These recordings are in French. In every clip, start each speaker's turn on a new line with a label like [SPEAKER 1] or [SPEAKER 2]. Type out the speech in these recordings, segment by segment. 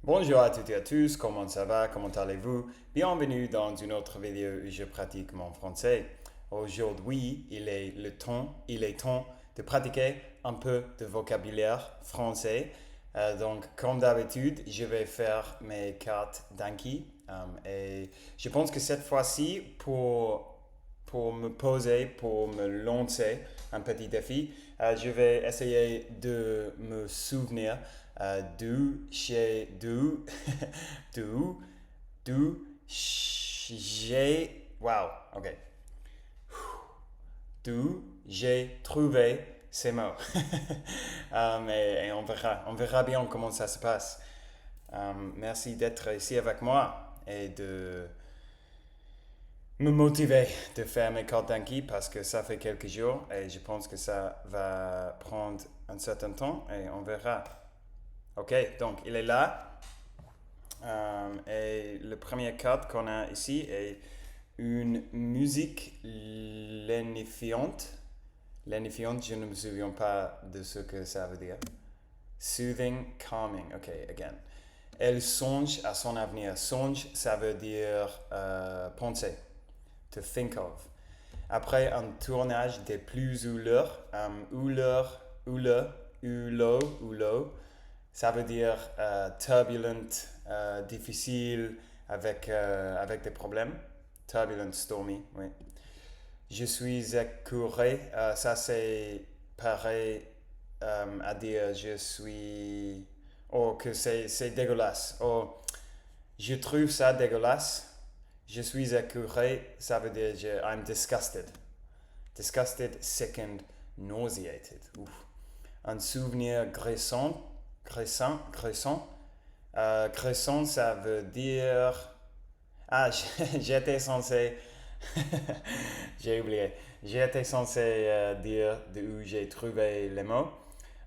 [SPEAKER 1] Bonjour à toutes et à tous, comment ça va, comment allez-vous? Bienvenue dans une autre vidéo où je pratique mon français. Aujourd'hui, il est temps de pratiquer un peu de vocabulaire français. Donc, comme d'habitude, je vais faire mes cartes d'Anki. Et je pense que cette fois-ci, pour me poser, pour me lancer un petit défi, je vais essayer de me souvenir d'où d'où d'où wow, ok, d'où j'ai trouvé ces mots. Et on verra bien comment ça se passe. Merci d'être ici avec moi et de me motiver de faire mes cartes d'Anki parce que ça fait quelques jours et je pense que ça va prendre un certain temps et on verra. Ok, donc il est là. Et le premier carte qu'on a ici est une musique lénifiante. Lénifiante, je ne me souviens pas de ce que ça veut dire. Soothing, calming. Ok, again. Elle songe à son avenir. Songe, ça veut dire penser. To think of. Après un tournage des plus houleux, ça veut dire turbulent, difficile, avec des problèmes. Turbulent, stormy, oui. Je suis écœuré, ça c'est pareil à dire je suis. Oh, que c'est dégueulasse. Oh, je trouve ça dégueulasse. Je suis écœuré, ça veut dire I'm disgusted. Disgusted, sickened, nauseated. Ouf. Un souvenir graissant. Graissant, ça veut dire. Ah, j'étais censé. J'ai oublié. J'étais censé dire d'où j'ai trouvé les mots.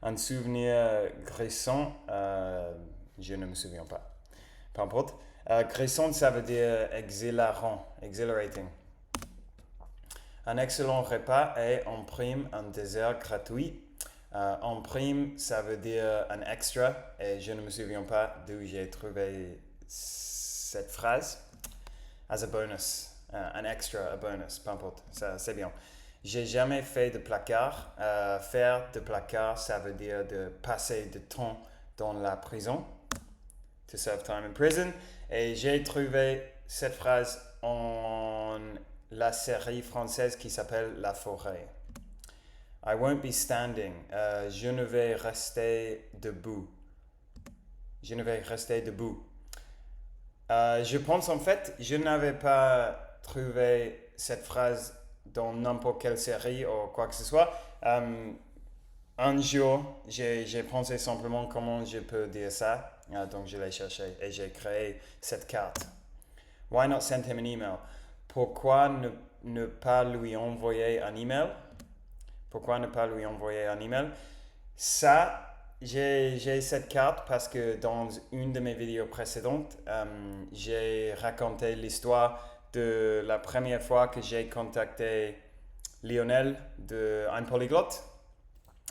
[SPEAKER 1] Un souvenir graissant, je ne me souviens pas. Peu importe. Graissant, ça veut dire exhilarant, exhilarating. Un excellent repas et en prime un dessert gratuit. En prime, ça veut dire un extra et je ne me souviens pas d'où j'ai trouvé cette phrase. As a bonus, un extra, a bonus, peu importe, ça c'est bien. J'ai jamais fait de placard. Faire de placard, ça veut dire de passer du temps dans la prison. To serve time in prison. Et j'ai trouvé cette phrase en la série française qui s'appelle La Forêt. I won't be standing. Je ne vais rester debout. Je ne vais rester debout. Je pense en fait, je n'avais pas trouvé cette phrase dans n'importe quelle série ou quoi que ce soit. Un jour, j'ai pensé simplement comment je peux dire ça. Donc je l'ai cherché et j'ai créé cette carte. Why not send him an email? Pourquoi ne pas lui envoyer un email? Pourquoi ne pas lui envoyer un email? Ça, j'ai cette carte parce que dans une de mes vidéos précédentes, j'ai raconté l'histoire de la première fois que j'ai contacté Lionel de Un Polyglotte.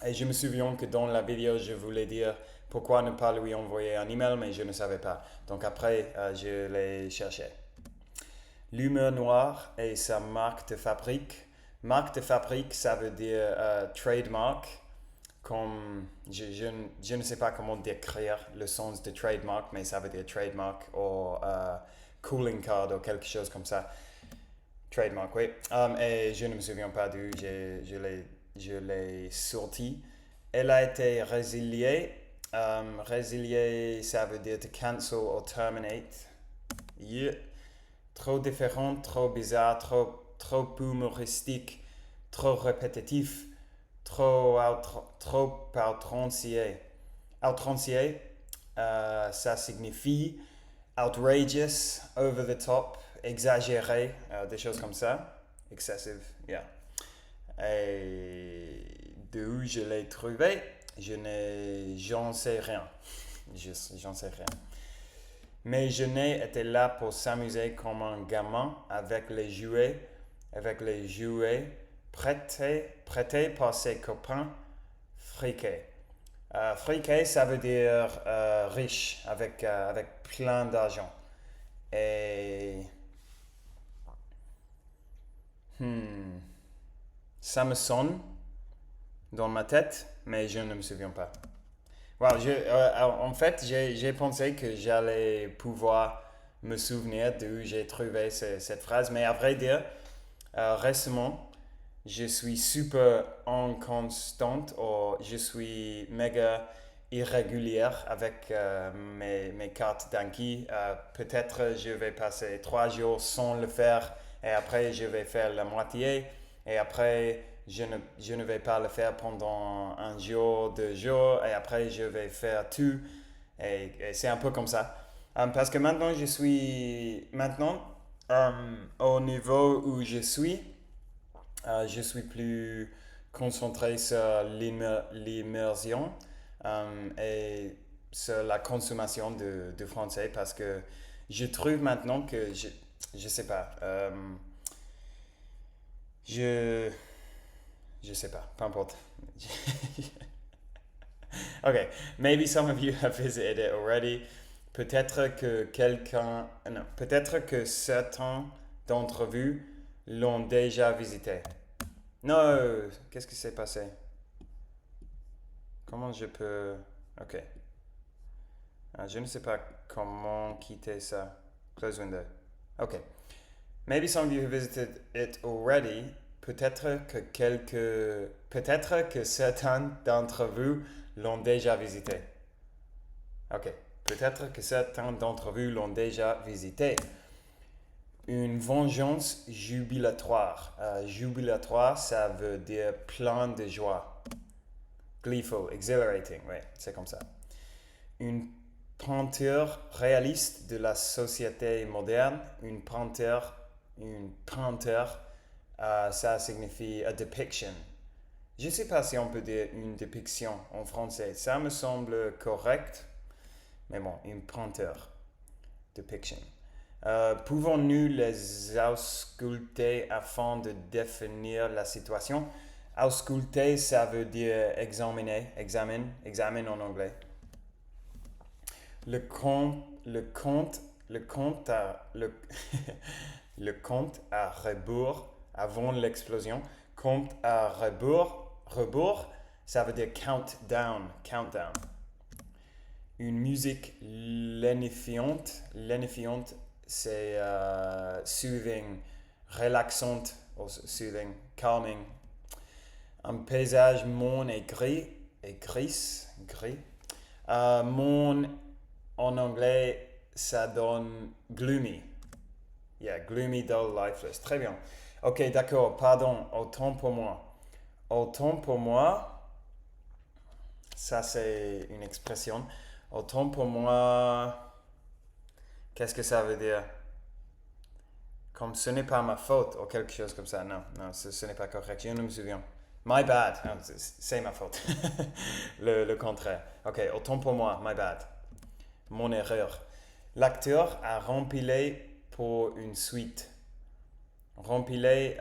[SPEAKER 1] Et je me souviens que dans la vidéo, je voulais dire pourquoi ne pas lui envoyer un email, mais je ne savais pas. Donc après, je l'ai cherché. L'humeur noire est sa marque de fabrique. Marque de fabrique, ça veut dire trademark. Comme je ne sais pas comment décrire le sens de trademark, mais ça veut dire trademark ou cooling card ou quelque chose comme ça. Trademark, oui. Et je ne me souviens pas d'où je l'ai sorti. Elle a été résiliée. Résilier, ça veut dire to cancel or terminate. Yeah. Trop différent, trop bizarre, trop humoristique, trop répétitif, trop outrancier. Outrancier, ça signifie outrageous, over the top, exagéré, des choses comme ça. Excessive, yeah. Et d'où je l'ai trouvé, j'en sais rien. J'en sais rien. Mais je n'ai été là pour s'amuser comme un gamin avec les jouets prêtés par ses copains friqués. Friqué, ça veut dire riche, avec plein d'argent. Et hmm, ça me sonne dans ma tête, mais je ne me souviens pas. Wow, en fait, j'ai pensé que j'allais pouvoir me souvenir d'où j'ai trouvé cette phrase, mais à vrai dire, récemment, je suis super inconstante ou je suis méga irrégulière avec mes cartes d'Anki. Peut-être je vais passer 3 jours sans le faire et après je vais faire la moitié et après je ne vais pas le faire pendant un jour, 2 jours et après je vais faire tout et c'est un peu comme ça. Parce que maintenant au niveau où je suis plus concentré sur l'immersion et sur la consommation de français parce que je trouve maintenant que je sais pas. Je, je sais pas, peu importe. Okay, maybe some of you have visited it already. Peut-être que certains d'entre vous l'ont déjà visité. Non, qu'est-ce qui s'est passé? Comment je peux... Ok. Je ne sais pas comment quitter ça. Close window. Ok. Maybe some of you have visited it already. Peut-être que certains d'entre vous l'ont déjà visité. Ok. Peut-être que certains d'entre vous l'ont déjà visité. Une vengeance jubilatoire. Jubilatoire, ça veut dire plein de joie. Gleeful, exhilarating, ouais, c'est comme ça. Une peinture réaliste de la société moderne. Une peinture, ça signifie a depiction. Je ne sais pas si on peut dire une dépiction en français. Ça me semble correct, mais bon, une peinture, depiction. Pouvons-nous les ausculter afin de définir la situation? Ausculter, ça veut dire examiner, examine en anglais. Le compte, le compte, le compte à, le, le compte à rebours avant l'explosion. Compte à rebours, ça veut dire countdown, countdown. Une musique lénifiante, c'est soothing, relaxante, ou soothing, calming. Un paysage morne et gris. Morne en anglais, ça donne gloomy. Yeah, gloomy, dull, lifeless. Très bien. Ok, d'accord, pardon, autant pour moi. Autant pour moi, ça c'est une expression. Autant pour moi, qu'est-ce que ça veut dire? Comme ce n'est pas ma faute ou quelque chose comme ça. Non, non, ce n'est pas correct. Je ne me souviens. My bad. Non, c'est ma faute. le contraire. Ok, autant pour moi, my bad. Mon erreur. L'acteur a rempilé pour une suite. Rempilé,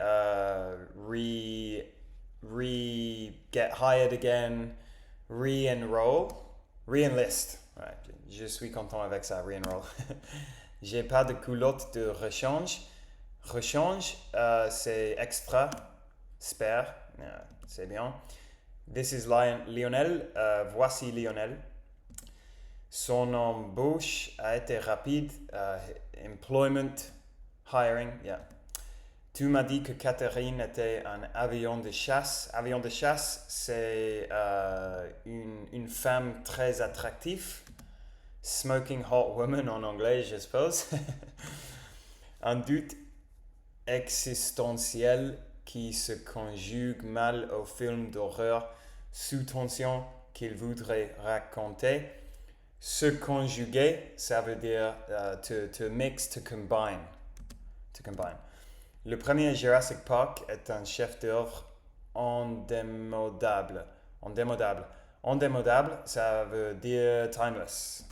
[SPEAKER 1] get hired again, re-enroll, re-enlist. Ouais, je suis content avec ça, re-enroll. J'ai pas de culotte de rechange. Rechange, c'est extra, spare, c'est bien. This is Lionel, voici Lionel. Son embauche a été rapide. Employment, hiring, yeah. Tu m'as dit que Catherine était un avion de chasse. Avion de chasse, c'est une femme très attractive. Smoking hot woman en anglais, je suppose. Un doute existentiel qui se conjugue mal au film d'horreur sous tension qu'il voudrait raconter. Se conjuguer, ça veut dire to mix, to combine. To combine. Le premier Jurassic Park est un chef-d'œuvre indémodable. Indémodable. Indémodable, ça veut dire timeless.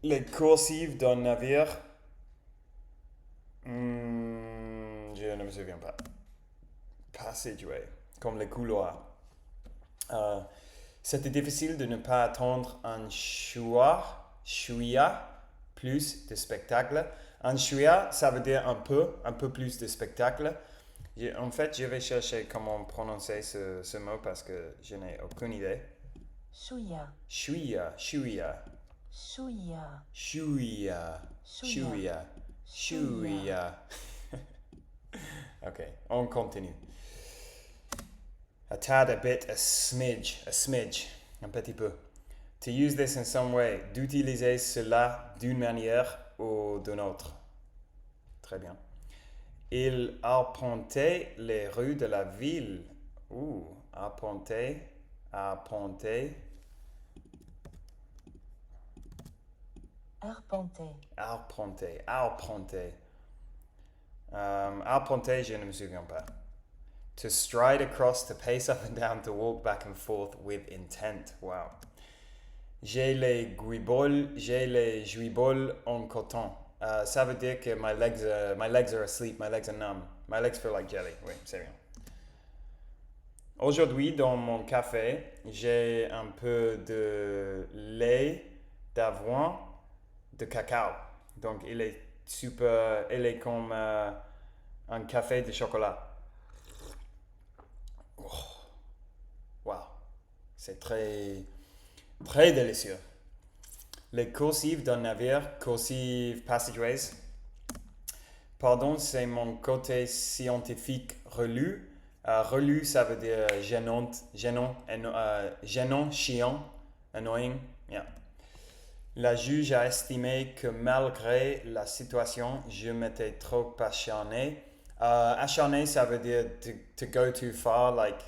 [SPEAKER 1] Les coursives d'un navire, je ne me souviens pas. Passageway, comme les couloirs. C'était difficile de ne pas attendre un chouïa plus de spectacle. Un chouïa, ça veut dire un peu plus de spectacle. En fait, je vais chercher comment prononcer ce mot parce que je n'ai aucune idée.
[SPEAKER 2] Chouïa,
[SPEAKER 1] Chouïa, chouïa,
[SPEAKER 2] chouïa,
[SPEAKER 1] chouïa, chouïa, chouïa. Ok, on continue. A tad, a bit, a smidge, un petit peu. To use this in some way, d'utiliser cela d'une manière ou d'une autre. Très bien. Il arpentait les rues de la ville. Arpenter, arpenter,
[SPEAKER 2] arpenter,
[SPEAKER 1] arpenter, arpenter. Arpenter, je ne me souviens pas. To stride across, to pace up and down, to walk back and forth with intent. Wow. J'ai les juiboles en coton. Ça veut dire que my legs are asleep, my legs are numb. My legs feel like jelly. Oui, c'est bien. Aujourd'hui, dans mon café, j'ai un peu de lait d'avoine de cacao. Donc, il est comme un café de chocolat. Oh, wow, c'est très, très délicieux. Les coursives d'un navire, cursive passageways. Pardon, c'est mon côté scientifique relu. Relu, ça veut dire gênant, chiant, annoying. Yeah. La juge a estimé que malgré la situation, je m'étais trop acharné. Acharné, ça veut dire to go too far, like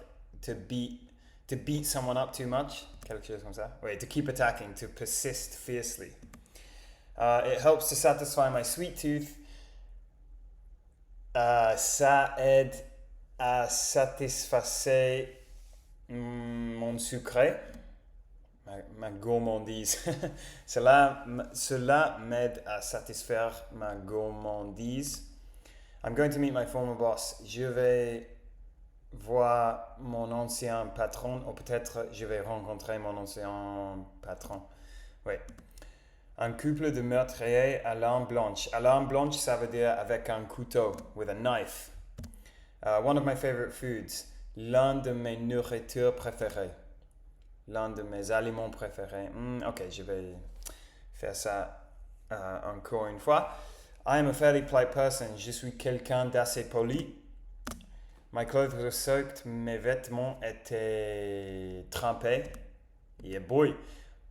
[SPEAKER 1] to beat someone up too much. Quelque chose comme ça. Oui, to keep attacking, to persist fiercely. It helps to satisfy my sweet tooth. Ça aide à satisfaire mon sucré, ma gourmandise. cela m'aide à satisfaire ma gourmandise. I'm going to meet my former boss. Je vais voir mon ancien patron, ou peut-être je vais rencontrer mon ancien patron. Oui. Un couple de meurtriers à l'arme blanche. À l'arme blanche, ça veut dire avec un couteau, with a knife. One of my favorite foods. L'un de mes nourritures préférées. L'un de mes aliments préférés. Ok, je vais faire ça encore une fois. I am a fairly polite person. Je suis quelqu'un d'assez poli. My clothes were soaked. Mes vêtements étaient trempés. Yeah boy.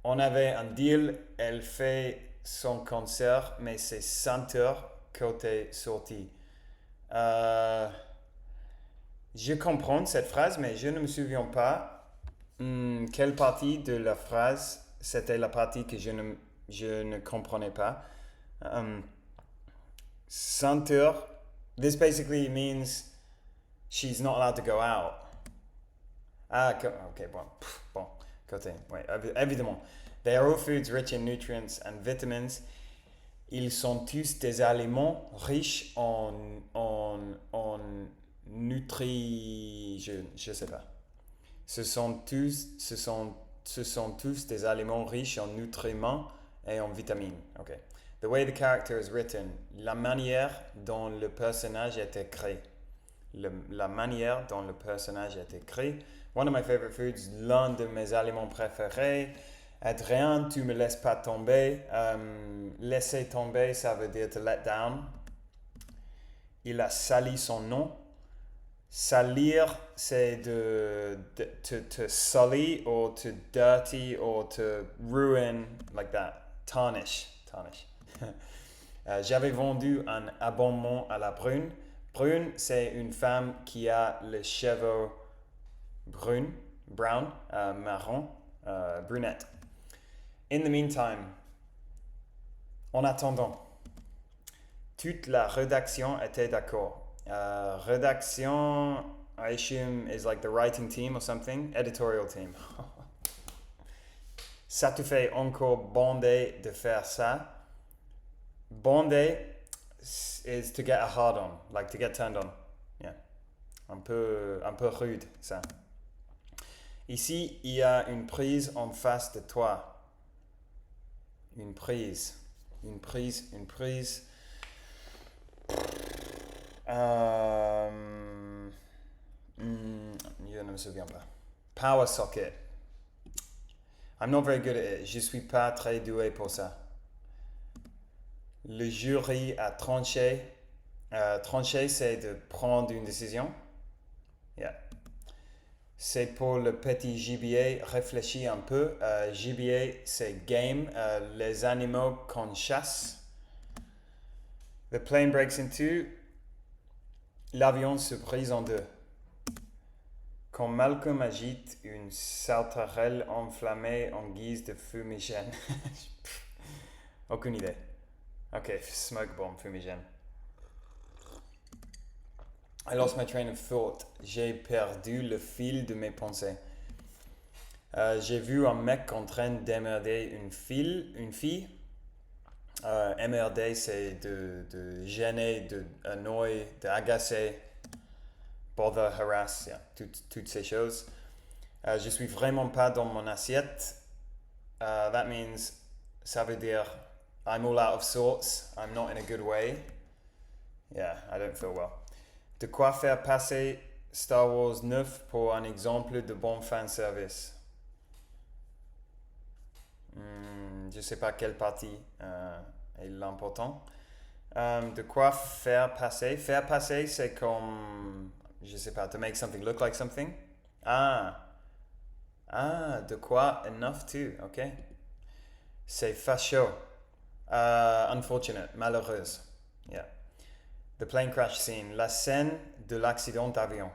[SPEAKER 1] On avait un deal. Elle fait son concert, mais c'est 100 heures côté sortie. Je comprends cette phrase, mais je ne me souviens pas quelle partie de la phrase c'était la partie que je ne comprenais pas. 100 heures, this basically means she's not allowed to go out. Ok, bon, côté, ouais, évidemment. They are all foods rich in nutrients and vitamins. Ils sont tous des aliments riches en je sais pas. Ce sont tous des aliments riches en nutriments et en vitamines. Okay. The way the character is written, la manière dont le personnage est écrit. La manière dont le personnage est écrit. One of my favorite foods, l'un de mes aliments préférés. Adrien, tu me laisses pas tomber. Laisser tomber, ça veut dire to let down. Il a sali son nom. Salir, c'est to sully or to dirty or to ruin, like that. Tarnish. J'avais vendu un abonnement à la brune. Brune, c'est une femme qui a les cheveux brown, marron, brunette. In the meantime, en attendant, toute la rédaction était d'accord. Rédaction, I assume, is like the writing team or something, editorial team. Ça te fait encore bander de faire ça. Bander is to get a hard on, like to get turned on. Yeah. Un peu rude, ça. Ici, il y a une prise en face de toi. Une prise. Une prise. Je ne me souviens pas. Power socket. I'm not very good at it. Je suis pas très doué pour ça. Le jury a tranché. Trancher, c'est de prendre une décision. Yeah. C'est pour le petit gibier, réfléchis un peu. Gibier, c'est game, les animaux qu'on chasse. The plane breaks in two. L'avion se brise en deux. Quand Malcolm agite une sauterelle enflammée en guise de fumigène. Aucune idée. Ok, smoke bomb, fumigène. I lost my train of thought. J'ai perdu le fil de mes pensées. J'ai vu un mec en train d'emmerder une fille. Emmerder, c'est de gêner, de annoyer, d'agacer, bother, harass, yeah, toutes ces choses. Je suis vraiment pas dans mon assiette. That means, ça veut dire, I'm all out of sorts. I'm not in a good way. Yeah, I don't feel well. De quoi faire passer Star Wars 9 pour un exemple de bon fanservice. Je ne sais pas quelle partie est l'important. De quoi faire passer. Faire passer, c'est comme, je ne sais pas, to make something look like something. De quoi enough to, ok. C'est facho. Unfortunate, malheureuse. Yeah. The plane crash scene, la scène de l'accident d'avion.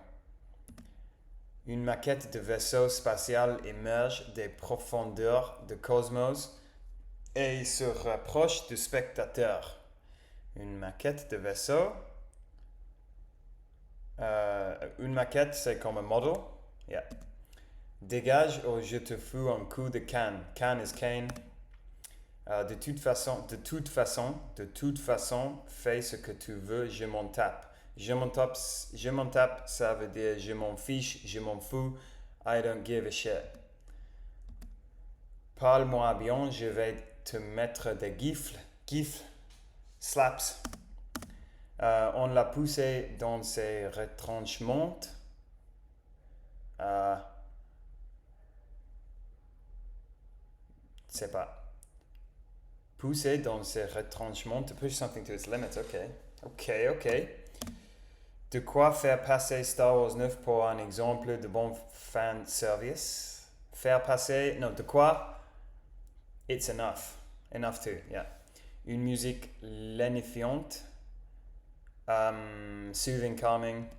[SPEAKER 1] Une maquette de vaisseau spatial émerge des profondeurs du cosmos et se rapproche du spectateur. Une maquette de vaisseau. Une maquette, c'est comme un model. Yeah. Dégage ou je te fous un coup de canne. Canne is cane. De toute façon, fais ce que tu veux, je m'en tape. Je m'en tape, ça veut dire je m'en fiche, je m'en fous, I don't give a shit. Parle-moi bien, je vais te mettre des gifles, slaps. On l'a poussé dans ses retranchements. C'est pas. Pousser dans ses retranchements, to push something to its limits, ok. De quoi faire passer Star Wars 9 pour un exemple de bon fan service. Faire passer, non, de quoi? It's enough. Enough to, yeah. Une musique lénifiante. Soothing, calming.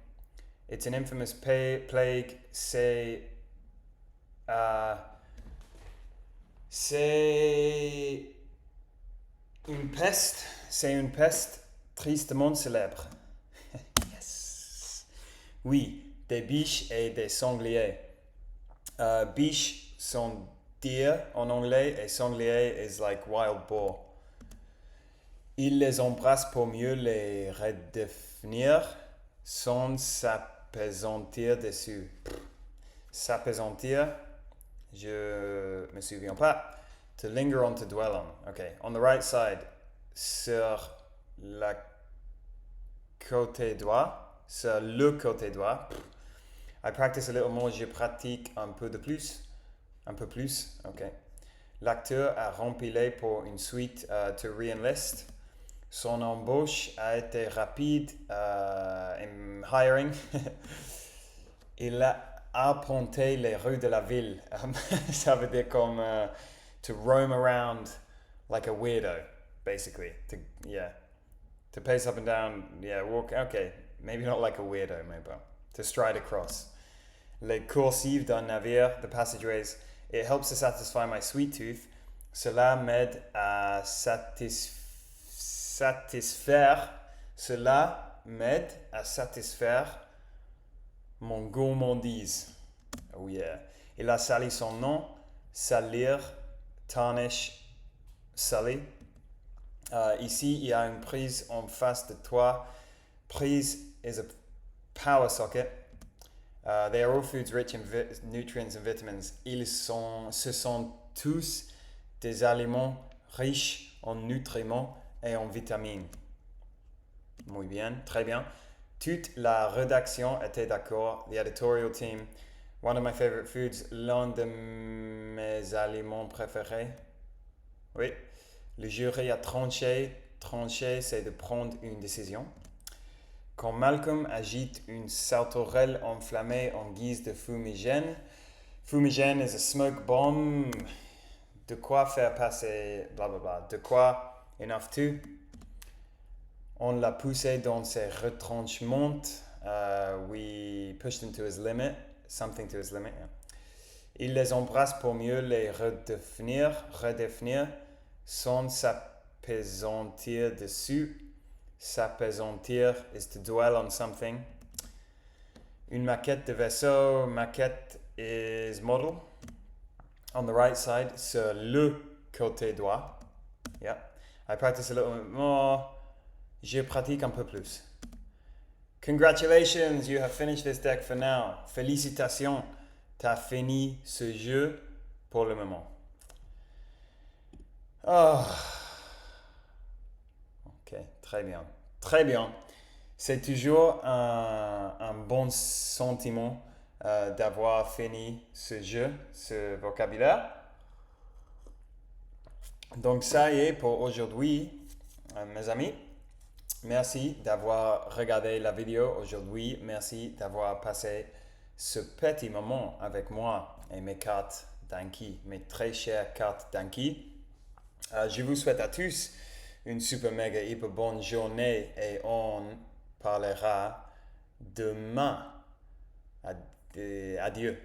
[SPEAKER 1] It's an infamous plague. C'est une peste tristement célèbre. Yes. Oui, des biches et des sangliers. Biches sont deer en anglais et sanglier is like wild boar. Il les embrasse pour mieux les redéfinir sans s'appesantir dessus. S'appesantir, je me souviens pas. To linger on, to dwell on. Okay, on the right side, sur le côté droit. I practice a little more, je pratique un peu plus. Okay. L'acteur a rempilé pour une suite to re-enlist. Son embauche a été rapide in hiring. Il a arpenté les rues de la ville. Ça veut dire comme to roam around like a weirdo, basically. To pace up and down, walk. Okay, maybe not like a weirdo, maybe. To stride across. Les coursives d'un navire, the passageways. It helps to satisfy my sweet tooth. Cela m'aide à satisfaire mon gourmandise. Oh yeah. Il a sali son nom. Salir, tarnish, sali. Ici, il y a une prise en face de toi. Prise is a power socket. They are all foods rich in nutrients and vitamins. Ce sont tous des aliments riches en nutriments et en vitamines. Muy bien, très bien. Toute la rédaction était d'accord. The editorial team. One of my favorite foods, l'un de mes aliments préférés. Oui. Le jury a tranché. Trancher, c'est de prendre une décision. Quand Malcolm agite une sauterelle enflammée en guise de fumigène. Fumigène is a smoke bomb. De quoi faire passer, blablabla. De quoi, enough to. On l'a poussé dans ses retranchements. We pushed him to his limit. Something to his limit. Yeah. Il les embrasse pour mieux les redéfinir sans s'appesantir dessus. S'appesantir is to dwell on something. Une maquette de vaisseau. Maquette is model. On the right side, sur le côté droit. Yeah. I practice a little bit more. Je pratique un peu plus. Congratulations, you have finished this deck for now. Félicitations, tu as fini ce jeu pour le moment. Oh. Ok, très bien. Très bien. C'est toujours un bon sentiment d'avoir fini ce jeu, ce vocabulaire. Donc ça y est pour aujourd'hui, mes amis. Merci d'avoir regardé la vidéo aujourd'hui. Merci d'avoir passé ce petit moment avec moi et mes cartes d'Anki, mes très chères cartes d'Anki. Je vous souhaite à tous une super méga hyper bonne journée et on parlera demain. Adieu.